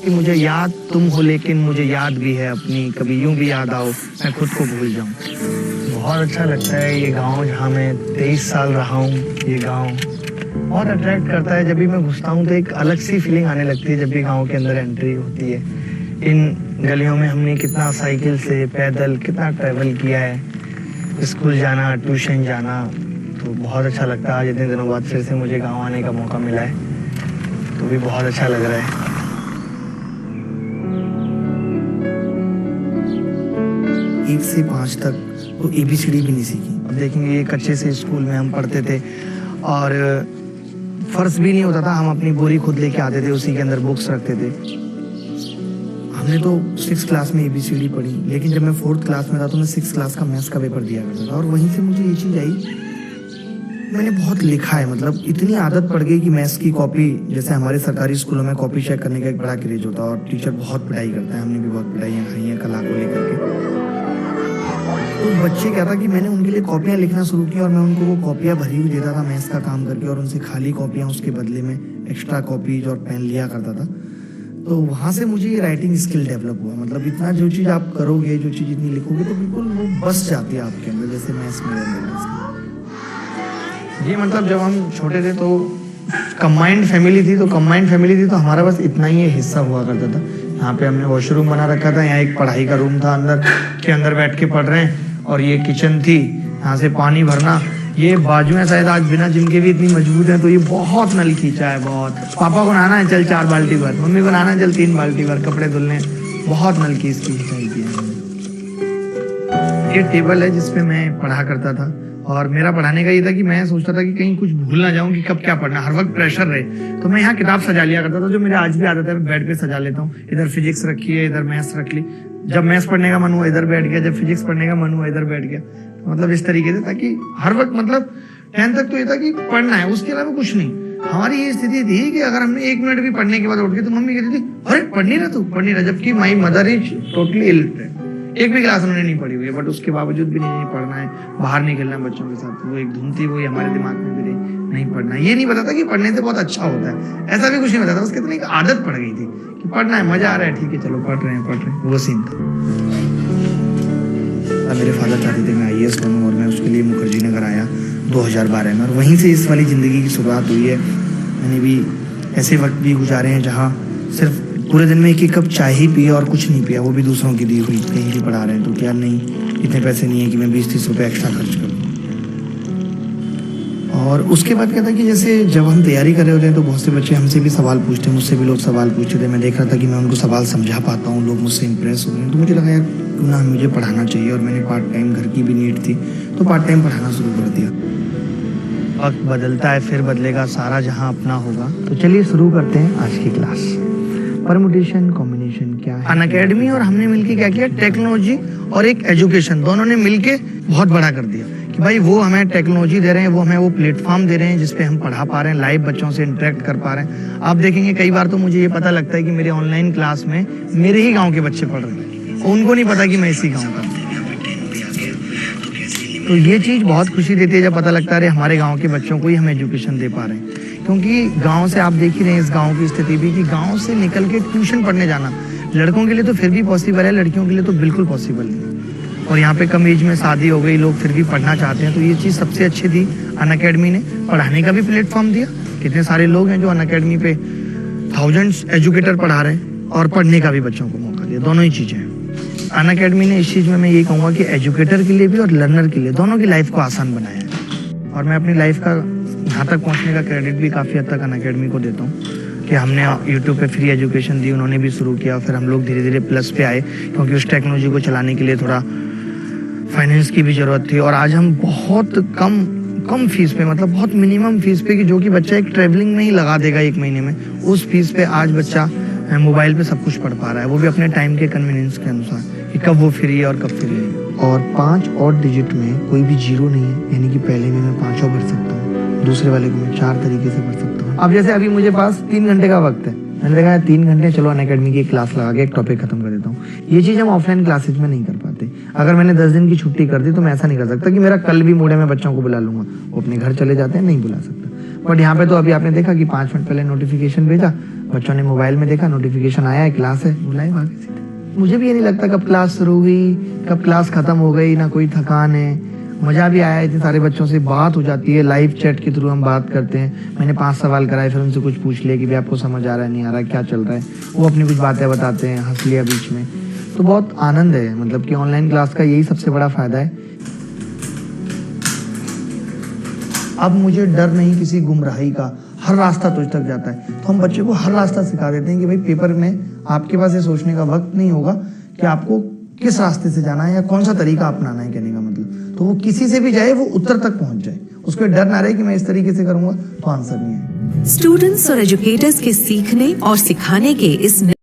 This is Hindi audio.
कि मुझे याद तुम हो लेकिन मुझे याद भी है अपनी, कभी यूं भी याद आओ मैं खुद को भूल जाऊं। बहुत अच्छा लगता है ये गांव जहां मैं 23 साल रहा हूं। ये गांव बहुत अट्रैक्ट करता है। जब भी मैं घुसता हूं तो एक अलग सी फीलिंग आने लगती है जब भी गांव के अंदर एंट्री होती है। इन गलियों में हमने कितना साइकिल से पैदल कितना ट्रैवल किया है, स्कूल जाना, ट्यूशन जाना, तो बहुत अच्छा लगता है। आज इतने दिनों बाद फिर से मुझे गांव आने का मौका मिला है तो भी बहुत अच्छा लग रहा है। 1 से 5 तक तो ABCD भी नहीं सीखी। अब देखेंगे ये कच्चे से स्कूल में हम पढ़ते थे और फर्श भी नहीं होता था, हम अपनी बोरी खुद लेके आते थे, उसी के अंदर बुक्स रखते थे। हमने तो 6 क्लास में ABCD पढ़ी, लेकिन जब मैं 4th क्लास में था तो मैं 6 क्लास का मैथ्स का पेपर दिया करता था और वहीं से मुझे ये चीज़ आई, मैंने बहुत लिखा है। मतलब इतनी आदत पड़ गई कि मैथ्स की कॉपी, जैसे हमारे सरकारी स्कूलों में कॉपी चेक करने का एक बड़ा क्रेज होता है और टीचर बहुत पिटाई करता है। हमने भी बहुत पिटाइयाँ खाई हैं कला को लेकर के। तो बच्चे क्या था कि मैंने उनके लिए कॉपियाँ लिखना शुरू किया और मैं उनको वो कॉपियाँ भरी हुई देता था मैथ्स का काम करके और उनसे खाली कॉपियाँ उसके बदले में एक्स्ट्रा कॉपीज और पेन लिया करता था। तो वहाँ से मुझे ये राइटिंग स्किल डेवलप हुआ। मतलब इतना जो चीज़ आप करोगे, जो चीज़ इतनी लिखोगे तो बिल्कुल वो बस जाती है आपके अंदर, जैसे मैथ्स में जी। मतलब जब हम छोटे थे तो कंबाइंड फैमिली थी, तो हमारा बस इतना ही हिस्सा हुआ करता था। यहाँ पे हमने वॉशरूम बना रखा था, यहाँ एक पढ़ाई का रूम था अंदर के अंदर बैठ के पढ़ रहे हैं और ये किचन थी, यहाँ से पानी भरना। ये बाजुएं शायद आज बिना जिनके भी इतनी मजबूत हैं, तो ये बहुत नल खींचा है बहुत। पापा को नहाना है चल 4 बाल्टी भर, मम्मी को नहाना है चल 3 बाल्टी भर, कपड़े धुलने, बहुत नल की इसकी खिंचाई की है। ये टेबल है जिसपे मैं पढ़ा करता था और मेरा पढ़ाने का ये था कि मैं सोचता था कि कहीं कुछ भूल ना जाऊं कि कब क्या पढ़ना, हर वक्त प्रेशर रहे। तो मैं यहाँ किताब सजा लिया करता था, जो मेरे आज भी आदत है, बेड पे सजा लेता हूँ। इधर फिजिक्स रखी है, इधर मैथ्स रख ली। जब मैथ्स पढ़ने का मन हुआ इधर बैठ गया, जब फिजिक्स पढ़ने का मन हुआ इधर बैठ गया। तो मतलब इस तरीके से, ताकि हर वक्त, मतलब 10th तक तो ये था कि पढ़ना है, उसके अलावा कुछ नहीं। हमारी ये स्थिति थी कि अगर हमने 1 मिनट भी पढ़ने के बाद उठ गए तो मम्मी कहती थी अरे पढ़ नहीं रहा तू, पढ़ नहीं रहा। जबकि my mother is totally illiterate, एक भी क्लास उन्होंने नहीं पढ़ी हुई है, बट उसके बावजूद भी नहीं पढ़ना है, बाहर नहीं खेलना है बच्चों के साथ। वो एक धुन थी, वो हमारे दिमाग में भी नहीं पढ़ना है। ये नहीं पता था कि पढ़ने से बहुत अच्छा होता है, ऐसा भी कुछ नहीं पता था। उसके इतनी आदत पड़ गई थी कि पढ़ना है, मजा आ रहा है, ठीक है चलो पढ़ रहे हैं, वो सीन था। मेरे फादर चाहते थे मैं IAS बनूं और मैं उसके लिए मुखर्जी नगर आया 2012 में और वहीं से इस वाली ज़िंदगी की शुरुआत हुई है। मैंने भी ऐसे वक्त भी गुजारे हैं जहाँ सिर्फ पूरे दिन में 1 कप चाय ही पिया और कुछ नहीं पिया, वो भी दूसरों की दी हुई। कहीं भी पढ़ा रहे हैं तो क्या नहीं, इतने पैसे नहीं है कि मैं 20-30 रुपये एक्स्ट्रा खर्च करूँ। और उसके बाद क्या था कि जैसे जब हम तैयारी कर रहे होते हैं तो बहुत से बच्चे हमसे भी सवाल पूछते हैं, मुझसे भी लोग सवाल पूछते थे। मैं देख रहा था कि मैं उनको सवाल समझा पाता हूँ, लोग मुझसे इंप्रेस हो रहे हैं, तो मुझे लगा यार क्यों ना मुझे पढ़ाना चाहिए। और मैंने पार्ट टाइम, घर की भी नीड थी तो पार्ट टाइम पढ़ाना शुरू कर दिया। वक्त बदलता है फिर बदलेगा, सारा जहां अपना होगा। तो चलिए शुरू करते हैं आज की क्लास। परमुटेशन कॉम्बिनेशन क्या है? अनअकैडमी और हमने मिलके क्या किया, टेक्नोलॉजी और एक एजुकेशन, दोनों ने मिलके बहुत बड़ा कर दिया कि भाई वो हमें टेक्नोलॉजी दे रहे हैं, वो हमें वो प्लेटफॉर्म दे रहे हैं जिसपे हम पढ़ा पा रहे हैं, लाइव बच्चों से इंटरेक्ट कर पा रहे हैं। आप देखेंगे कई बार तो मुझे ये पता लगता है कि मेरे ऑनलाइन क्लास में मेरे ही गाँव के बच्चे पढ़ रहे हैं, उनको नहीं पता कि मैं इसी गाँव का। तो ये चीज़ बहुत खुशी देती है जब पता लगता है हमारे गांव के बच्चों को ही हम एजुकेशन दे पा रहे हैं। क्योंकि गांव से आप देख ही रहे हैं इस गांव की स्थिति भी, कि गांव से निकल के ट्यूशन पढ़ने जाना लड़कों के लिए तो फिर भी पॉसिबल है, लड़कियों के लिए तो बिल्कुल पॉसिबल नहीं। और यहाँ पे कम एज में शादी हो गई, लोग फिर भी पढ़ना चाहते हैं। तो ये चीज़ सबसे अच्छी थी, अनअकैडमी ने पढ़ाने का भी प्लेटफॉर्म दिया। कितने सारे लोग हैं जो अनअकैडमी पे थाउजेंड्स एजुकेटर पढ़ा रहे हैं और पढ़ने का भी बच्चों को मौका दिया, दोनों ही चीज़ें हैं। अनअकैडमी ने इस चीज़ में मैं ये कहूँगा कि एजुकेटर के लिए भी और लर्नर के लिए, दोनों की लाइफ को आसान बनाया है। और मैं अपनी लाइफ का यहाँ तक पहुँचने का क्रेडिट भी काफ़ी हद तक अनअकैडमी को देता हूँ कि हमने यूट्यूब पे फ्री एजुकेशन दी, उन्होंने भी शुरू किया, फिर हम लोग धीरे धीरे प्लस पे आए क्योंकि उस टेक्नोलॉजी को चलाने के लिए थोड़ा फाइनेंस की भी ज़रूरत थी। और आज हम बहुत कम फीस पे, मतलब बहुत मिनिमम फीस पे, कि जो कि बच्चा एक ट्रैवलिंग में ही लगा देगा 1 महीने में, उस फीस पे आज बच्चा मोबाइल पे सब कुछ पढ़ पा रहा है, वो भी अपने टाइम के कन्वीनियंस के अनुसार कि कब वो फ्री है और कब फ्री है। और 5 और डिजिट में कोई भी जीरो नहीं है, यानी कि पहले में मैं 5 और भर सकता हूँ, दूसरे वाले को मैं 4 तरीके से भर सकता हूँ। अब जैसे अभी मुझे पास 3 घंटे का वक्त है, मैंने देखा 3 घंटे, चलो अनअकैडमी की एक क्लास लगा के एक टॉपिक खत्म कर देता हूँ। ये चीज़ हम ऑफलाइन क्लासेज में नहीं कर पाते। अगर मैंने 10 दिन की छुट्टी कर दी तो मैं ऐसा नहीं कर सकता कि मेरा कल भी मूड है मैं बच्चों को बुला लूंगा, वो अपने घर चले जाते हैं, नहीं बुला सकता। बट यहाँ पे तो अभी आपने देखा कि 5 मिनट पहले नोटिफिकेशन भेजा बच्चों ने मोबाइल में देखा, नोटिफिकेशन आया है, क्लास है, बुलाए भागे सीधे। मुझे भी ये नहीं लगता कब क्लास शुरू हुई, कब क्लास खत्म हो गई, ना कोई थकान है। मजा भी आया, इतने सारे बच्चों से बात हो जाती है, लाइव चैट के थ्रू हम बात करते हैं। मैंने 5 सवाल कराए, फिर उनसे कुछ पूछ लिया कि भाई आपको समझ आ रहा है, नहीं आ रहा, क्या चल रहा है। वो अपनी कुछ बातें बताते हैं, हंस लिया बीच में। तो बहुत आनंद है, मतलब कि ऑनलाइन क्लास का यही सबसे बड़ा फायदा है। अब मुझे डर नहीं किसी गुमराही का, हर रास्ता तुझ तक जाता है। तो हम बच्चे को हर रास्ता सिखा देते हैं कि भाई पेपर में आपके पास ये सोचने का वक्त नहीं होगा कि आपको किस रास्ते से जाना है या कौन सा तरीका अपनाना है, कहने का मतलब। तो वो किसी से भी जाए, वो उत्तर तक पहुंच जाए, उसको डर ना रहे कि मैं इस तरीके से करूंगा तो आंसर नहीं है। स्टूडेंट्स और एजुकेटर्स के सीखने और सिखाने के इस